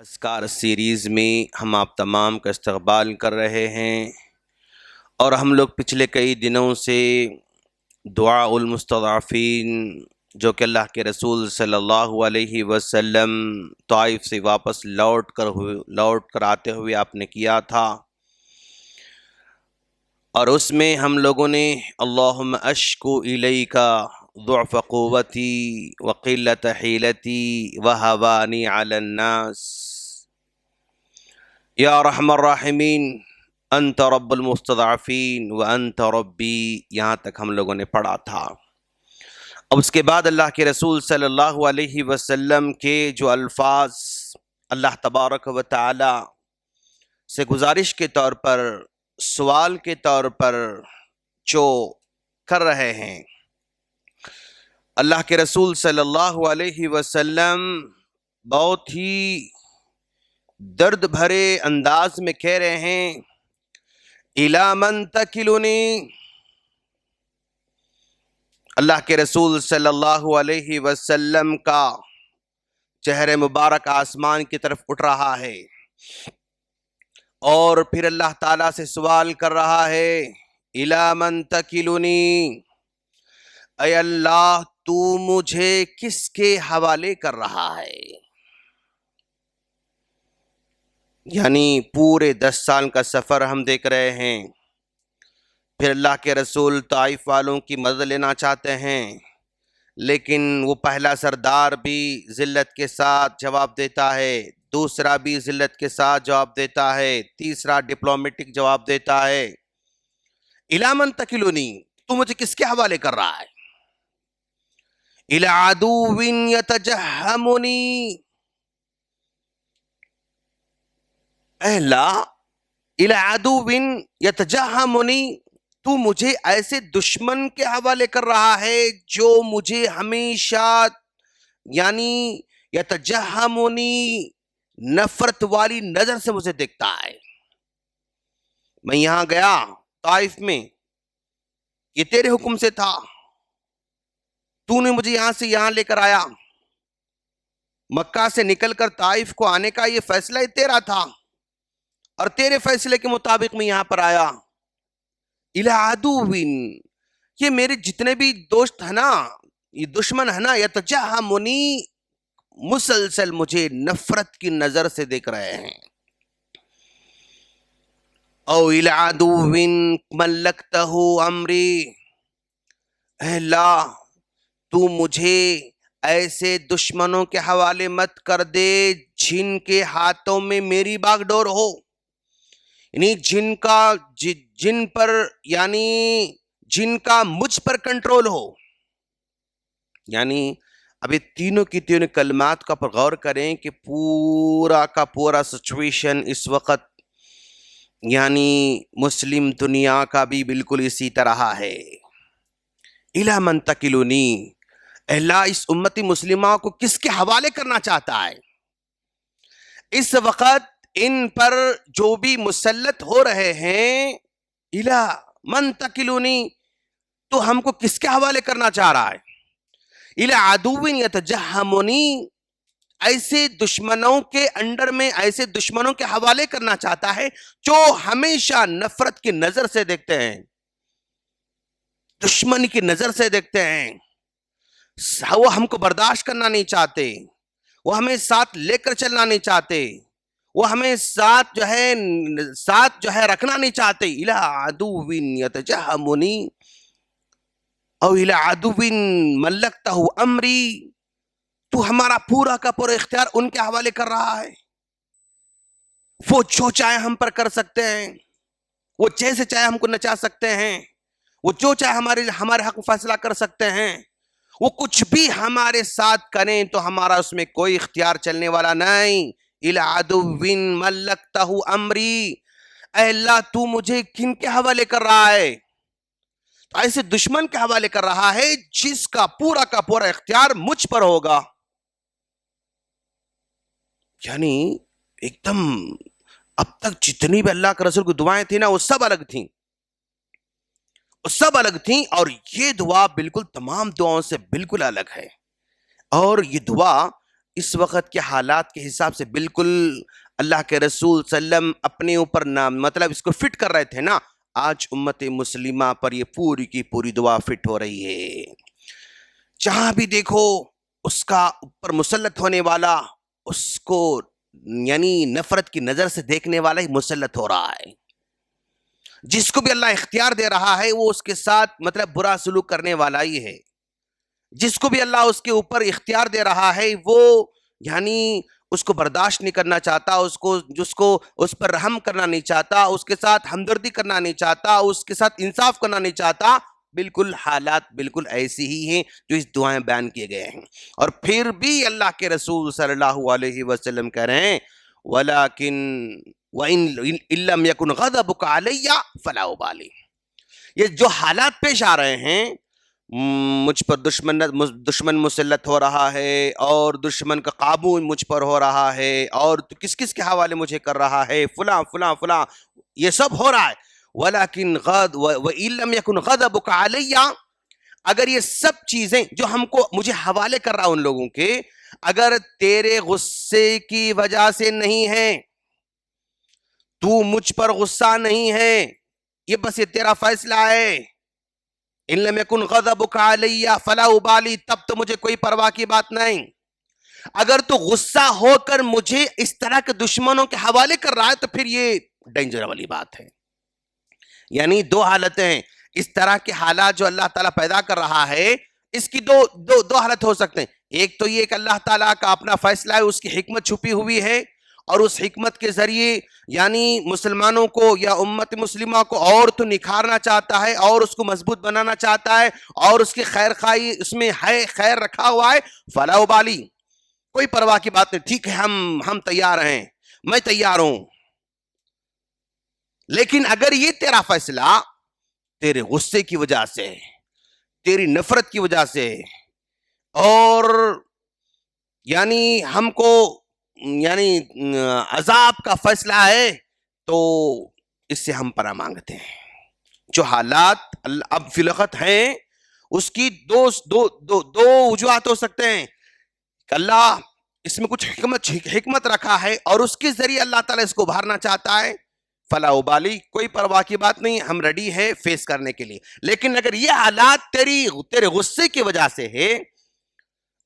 اذکار سیریز میں ہم آپ تمام کا استقبال کر رہے ہیں، اور ہم لوگ پچھلے کئی دنوں سے دعاء المستضعفین جو کہ اللہ کے رسول صلی اللہ علیہ وسلم طائف سے واپس لوٹ کر آتے ہوئے آپ نے کیا تھا، اور اس میں ہم لوگوں نے اللہم اشکو الیک ضعف قوتی وقلت حیلتی وہوانی علی الناس یا رحم الراحمین انت رب المستضعفین وانت ربی، یہاں تک ہم لوگوں نے پڑھا تھا۔ اب اس کے بعد اللہ کے رسول صلی اللہ علیہ وسلم کے جو الفاظ اللہ تبارک و تعالی سے گزارش کے طور پر، سوال کے طور پر جو کر رہے ہیں، اللہ کے رسول صلی اللہ علیہ وسلم بہت ہی درد بھرے انداز میں کہہ رہے ہیں الی من تکلنی۔ اللہ کے رسول صلی اللہ علیہ وسلم کا چہرہ مبارک آسمان کی طرف اٹھ رہا ہے، اور پھر اللہ تعالیٰ سے سوال کر رہا ہے الی من تکلنی، اے اللہ تو مجھے کس کے حوالے کر رہا ہے؟ یعنی پورے 10 سال کا سفر ہم دیکھ رہے ہیں، پھر اللہ کے رسول طائف والوں کی مدد لینا چاہتے ہیں، لیکن وہ پہلا سردار بھی ذلت کے ساتھ جواب دیتا ہے، دوسرا بھی ذلت کے ساتھ جواب دیتا ہے، تیسرا ڈپلومیٹک جواب دیتا ہے الی من تکلنی، تو مجھے کس کے حوالے کر رہا ہے؟ الی عدو یتجہمنی، اے اللہ الی عدو یتجہمنی، تو مجھے ایسے دشمن کے حوالے کر رہا ہے جو مجھے ہمیشہ یعنی یتجہمنی نفرت والی نظر سے مجھے دیکھتا ہے۔ میں یہاں گیا طائف میں، یہ تیرے حکم سے تھا، تو نے مجھے یہاں سے یہاں لے کر آیا، مکہ سے نکل کر طائف کو آنے کا یہ فیصلہ ہی تیرا تھا، اور تیرے فیصلے کے مطابق میں یہاں پر آیا۔ الی عدو، یہ میرے جتنے بھی دوست ہیں نا، یہ دشمن ہے نا، یتجہمنی مسلسل مجھے نفرت کی نظر سے دیکھ رہے ہیں۔ او الی عدو ملکتہ امری، اے اللہ تو مجھے ایسے دشمنوں کے حوالے مت کر دے جن کے ہاتھوں میں میری باغ ڈور ہو، یعنی جن کا مجھ پر کنٹرول ہو۔ یعنی اب یہ تینوں کی تینوں کلمات کا پر غور کریں کہ پورا کا پورا سچویشن اس وقت یعنی مسلم دنیا کا بھی بالکل اسی طرح ہے۔ الی من تکلنی، اللہ اس امتی مسلمہ کو کس کے حوالے کرنا چاہتا ہے؟ اس وقت ان پر جو بھی مسلط ہو رہے ہیں، الی من تکلنی، تو ہم کو کس کے حوالے کرنا چاہ رہا ہے؟ الی عدو یتجہمنی، ایسے دشمنوں کے انڈر میں، ایسے دشمنوں کے حوالے کرنا چاہتا ہے جو ہمیشہ نفرت کی نظر سے دیکھتے ہیں، دشمن کی نظر سے دیکھتے ہیں، وہ ہم کو برداشت کرنا نہیں چاہتے، وہ ہمیں ساتھ لے کر چلنا نہیں چاہتے، وہ ہمیں ساتھ جو ہے رکھنا نہیں چاہتے۔ الی عدو یتجہمنی او الی عدو ملکتہ امری، تو ہمارا پورا کا پورا اختیار ان کے حوالے کر رہا ہے، وہ جو چاہے ہم پر کر سکتے ہیں، وہ جیسے چاہے ہم کو نچا سکتے ہیں، وہ جو چاہے ہمارے حق فیصلہ کر سکتے ہیں، وہ کچھ بھی ہمارے ساتھ کریں تو ہمارا اس میں کوئی اختیار چلنے والا نہیں۔ الی عدو ملکتہ امری، اے اللہ تو مجھے کن کے حوالے کر رہا ہے؟ تو ایسے دشمن کے حوالے کر رہا ہے جس کا پورا اختیار مجھ پر ہوگا۔ یعنی ایک دم اب تک جتنی بھی اللہ کے رسول کی دعائیں تھیں نا، وہ سب الگ تھیں، اور یہ دعا بالکل تمام دعاؤں سے بالکل الگ ہے، اور یہ دعا اس وقت کے حالات کے حساب سے بالکل اللہ کے رسول صلی اللہ علیہ وسلم اپنے اوپر مطلب اس کو فٹ کر رہے تھے نا. آج امت مسلمہ پر یہ پوری کی پوری دعا فٹ ہو رہی ہے. جہاں بھی دیکھو اس کا اوپر مسلط ہونے والا، اس کو یعنی نفرت کی نظر سے دیکھنے والا ہی مسلط ہو رہا ہے. جس کو بھی اللہ اختیار دے رہا ہے وہ اس کے ساتھ مطلب برا سلوک کرنے والا ہی ہے. جس کو بھی اللہ اس کے اوپر اختیار دے رہا ہے وہ یعنی اس کو برداشت نہیں کرنا چاہتا، جس کو اس پر رحم کرنا نہیں چاہتا، اس کے ساتھ ہمدردی کرنا نہیں چاہتا، اس کے ساتھ انصاف کرنا نہیں چاہتا. بالکل حالات بالکل ایسی ہی ہیں جو اس دعائیں بیان کیے گئے ہیں. اور پھر بھی اللہ کے رسول صلی اللہ علیہ وسلم کہہ رہے ہیں وَلَكِنْ وَإِن لَّمْ يَكُنْ غَضَبُكَ عَلَيَّ فَلَا أُبَالِي. یہ جو حالات پیش آ رہے ہیں، مجھ پر دشمن مسلط ہو رہا ہے اور دشمن کا قابو مجھ پر ہو رہا ہے اور تو کس کس کے حوالے مجھے کر رہا ہے، فلاں فلاں فلاں، یہ سب ہو رہا ہے. وَلَكِنْ وَإِن لَّمْ يَكُنْ غَضَبُكَ عَلَيَّ، اگر یہ سب چیزیں جو مجھے حوالے کر رہا ان لوگوں کے، اگر تیرے غصے کی وجہ سے نہیں ہے، تو مجھ پر غصہ نہیں ہے، یہ بس یہ تیرا فیصلہ ہے، ان لم یکن غضبک علی فلا ابالی، تب تو مجھے کوئی پرواہ کی بات نہیں. اگر تو غصہ ہو کر مجھے اس طرح کے دشمنوں کے حوالے کر رہا ہے تو پھر یہ ڈینجر والی بات ہے. یعنی دو حالتیں ہیں. اس طرح کے حالات جو اللہ تعالیٰ پیدا کر رہا ہے، اس کی دو حالت ہو سکتے ہیں. ایک تو یہ کہ اللہ تعالیٰ کا اپنا فیصلہ ہے، اس کی حکمت چھپی ہوئی ہے، اور اس حکمت کے ذریعے یعنی مسلمانوں کو یا امت مسلمہ کو اور تو نکھارنا چاہتا ہے اور اس کو مضبوط بنانا چاہتا ہے اور اس کی خیر خواہی اس میں ہے، خیر رکھا ہوا ہے. فلا ابالی، کوئی پرواہ کی بات نہیں، ٹھیک ہے، ہم تیار ہیں، میں تیار ہوں. لیکن اگر یہ تیرا فیصلہ تیرے غصے کی وجہ سے، تیری نفرت کی وجہ سے، اور یعنی ہم کو یعنی عذاب کا فیصلہ ہے، تو اس سے ہم پناہ مانگتے ہیں. جو حالات اب فی الوقت ہیں اس کی دو وجوہات ہو سکتے ہیں کہ اللہ اس میں کچھ حکمت رکھا ہے اور اس کے ذریعے اللہ تعالیٰ اس کو ابھارنا چاہتا ہے. فلا ابالی، کوئی پرواہ کی بات نہیں، ہم ریڈی ہے فیس کرنے کے لیے. لیکن اگر یہ حالات تیرے غصے کی وجہ سے ہے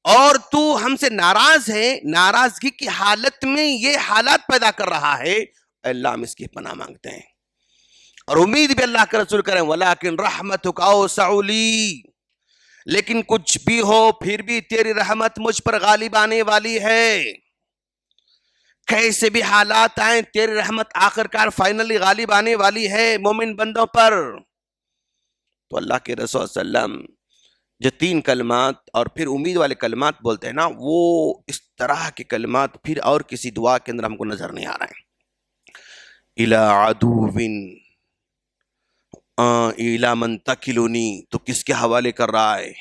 اور تو ہم سے ناراض ہے، ناراضگی کی حالت میں یہ حالات پیدا کر رہا ہے، اللہ ہم اس کی پناہ مانگتے ہیں. اور امید بھی اللہ کے رسول کریں وَلَكِنْ رَحْمَتُكَ أَوْسَعُ لِي، لیکن کچھ بھی ہو پھر بھی تیری رحمت مجھ پر غالب آنے والی ہے. کیسے بھی حالات آئیں تیری رحمت آخر کار فائنلی غالب آنے والی ہے مومن بندوں پر. تو اللہ کے رسول صلی اللہ علیہ وسلم جو 3 کلمات اور پھر امید والے کلمات بولتے ہیں نا، وہ اس طرح کے کلمات پھر اور کسی دعا کے اندر ہم کو نظر نہیں آ رہے ہیں. إِلَىٰ عَدُوٍ إِلَىٰ مَنْ تَكِلُنِي، تو کس کے حوالے کر رہا ہے؟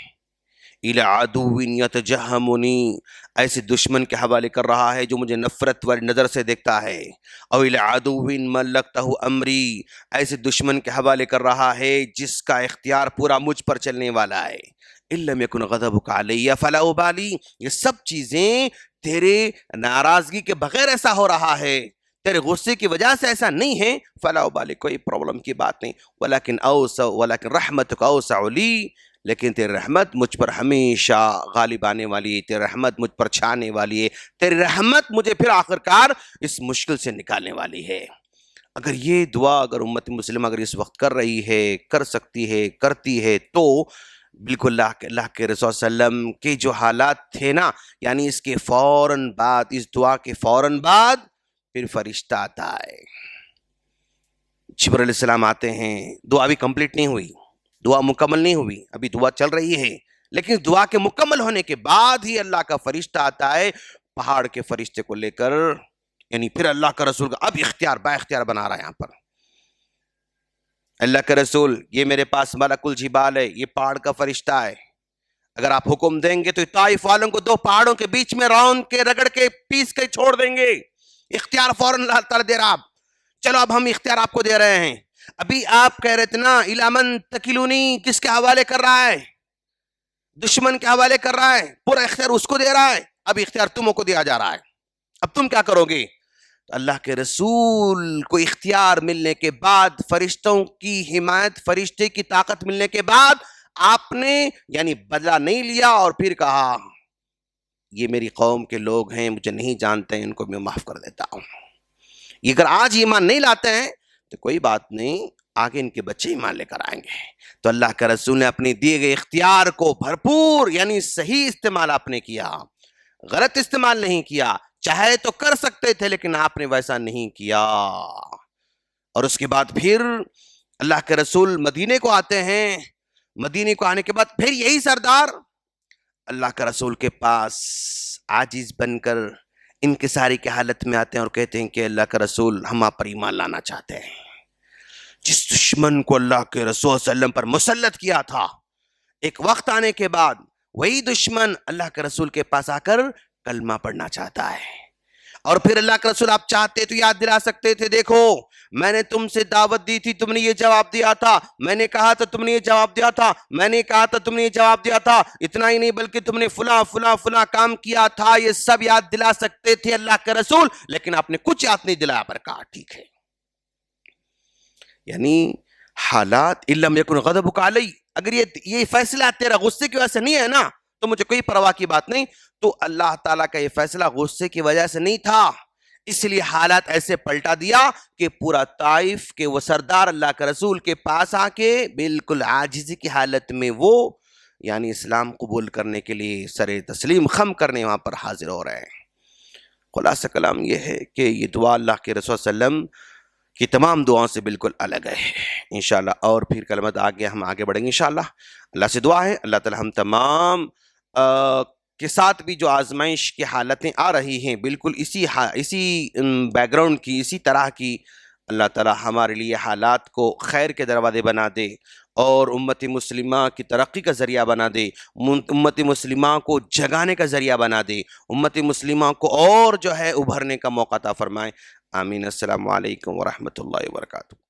إِلَىٰ عَدُوٍ يَتَجَهَّمُنِي، ایسے دشمن کے حوالے کر رہا ہے جو مجھے نفرت والی نظر سے دیکھتا ہے. اور إِلَىٰ عَدُوٍ مَلَّكْتَهُ أَمْرِي، ایسے دشمن کے حوالے کر رہا ہے جس کا اختیار پورا مجھ پر چلنے والا ہے. إِن لَّمْ يَكُنْ غَضَبُكَ عَلَيَّ فَلَا أُبَالِي، یہ سب چیزیں تیرے ناراضگی کے بغیر ایسا ہو رہا ہے، تیرے غصے کی وجہ سے ایسا نہیں ہے. فلا ابالی، کوئی پرابلم کی بات نہیں. وَلَكِنْ رَحْمَتُكَ أَوْسَعُ لِي، لیکن تیری رحمت مجھ پر ہمیشہ غالب آنے والی ہے، تیری رحمت مجھ پر چھانے والی ہے، تیری رحمت مجھے پھر آخر کار اس مشکل سے نکالنے والی ہے. اگر یہ دعا اگر امت مسلمہ اگر اس وقت کر رہی ہے، کر سکتی ہے، کرتی ہے، تو بالکل اللہ کے رسول صلی اللہ علیہ وسلم کے جو حالات تھے نا، یعنی اس کے فوراً بعد، اس دعا کے فوراً بعد پھر فرشتہ آتا ہے، جبرائیل علیہ السلام آتے ہیں. دعا بھی کمپلیٹ نہیں ہوئی، دعا مکمل نہیں ہوئی، ابھی دعا چل رہی ہے، لیکن دعا کے مکمل ہونے کے بعد ہی اللہ کا فرشتہ آتا ہے پہاڑ کے فرشتے کو لے کر. یعنی پھر اللہ کا رسول کا اب اختیار با اختیار بنا رہا ہے. یہاں پر اللہ کے رسول، یہ میرے پاس ملک الجبال ہے، یہ پہاڑ کا فرشتہ ہے، اگر آپ حکم دیں گے تو طائف والوں کو 2 پہاڑوں کے بیچ میں راؤنڈ کے رگڑ کے پیس کے چھوڑ دیں گے. اختیار فوراً اللہ تعالیٰ دے رہا. چلو اب ہم اختیار آپ کو دے رہے ہیں. ابھی آپ کہہ رہے تھے نا إِلَىٰ مَنْ تَكِلُنِي، کس کے حوالے کر رہا ہے؟ دشمن کے حوالے کر رہا ہے، پورا اختیار اس کو دے رہا ہے. اب اختیار تمہیں کو دیا جا رہا ہے، اب تم کیا کرو گے؟ تو اللہ کے رسول کو اختیار ملنے کے بعد، فرشتوں کی حمایت، فرشتے کی طاقت ملنے کے بعد، آپ نے یعنی بدلہ نہیں لیا اور پھر کہا یہ میری قوم کے لوگ ہیں، مجھے نہیں جانتے ہیں، ان کو میں معاف کر دیتا ہوں۔ یہ اگر آج ایمان نہیں لاتے ہیں تو کوئی بات نہیں، آگے ان کے بچے ایمان لے کر آئیں گے۔ تو اللہ کے رسول نے اپنے دیے گئے اختیار کو بھرپور یعنی صحیح استعمال آپ نے کیا، غلط استعمال نہیں کیا۔ چاہے تو کر سکتے تھے لیکن آپ نے ویسا نہیں کیا۔ اور اس کے بعد پھر اللہ کے رسول مدینے کو آتے ہیں، مدینے کو آنے کے بعد پھر یہی سردار اللہ کے رسول کے پاس عاجز بن کر انکساری کی حالت میں آتے ہیں اور کہتے ہیں کہ اللہ کے رسول ہم آپ پر ایمان لانا چاہتے ہیں۔ جس دشمن کو اللہ کے رسول صلی اللہ علیہ وسلم پر مسلط کیا تھا، ایک وقت آنے کے بعد وہی دشمن اللہ کے رسول کے پاس آ کر کلمہ پڑھنا چاہتا ہے۔ اور پھر اللہ کے رسول آپ چاہتے تو یاد دلا سکتے تھے، دیکھو میں نے تم سے دعوت دی تھی، تم نے یہ جواب دیا تھا، میں نے کہا تھا تم نے یہ جواب دیا تھا، میں نے کہا تھا تم نے یہ جواب دیا تھا، اتنا ہی نہیں بلکہ تم نے فلاں فلاں فلاں کام کیا تھا، یہ سب یاد دلا سکتے تھے اللہ کے رسول، لیکن آپ نے کچھ یاد نہیں دلایا، پر کہا ٹھیک ہے۔ یعنی حالات علم یکن غضبک علی، اگر یہ فیصلہ تیرا غصے کی وجہ سے نہیں ہے نا تو مجھے کوئی پرواہ کی بات نہیں، تو اللہ تعالیٰ کا یہ فیصلہ غصے کی وجہ سے نہیں تھا، اس لیے حالات ایسے پلٹا دیا کہ پورا طائف کے وہ سردار اللہ کے رسول کے پاس آ کے بالکل عاجزی کی حالت میں وہ یعنی اسلام قبول کرنے کے لیے سر تسلیم خم کرنے وہاں پر حاضر ہو رہے ہیں۔ خلاصہ کلام یہ ہے کہ یہ دعا اللہ کے رسول صلی اللہ علیہ وسلم کی تمام دعاؤں سے بالکل الگ ہے انشاءاللہ۔ اور پھر کلمات آگے ہم آگے بڑھیں گے انشاءاللہ۔ اللہ سے دعا ہے اللہ تعالی ہم تمام کے ساتھ بھی جو آزمائش کی حالتیں آ رہی ہیں بالکل اسی بیک گراؤنڈ کی، اسی طرح کی، اللہ تعالی ہمارے لیے حالات کو خیر کے دروازے بنا دے اور امت مسلمہ کی ترقی کا ذریعہ بنا دے، امت مسلمہ کو جگانے کا ذریعہ بنا دے، امت مسلمہ کو اور جو ہے ابھرنے کا موقع عطا فرمائے۔ آمین۔ السلام علیکم ورحمۃ اللہ وبرکاتہ۔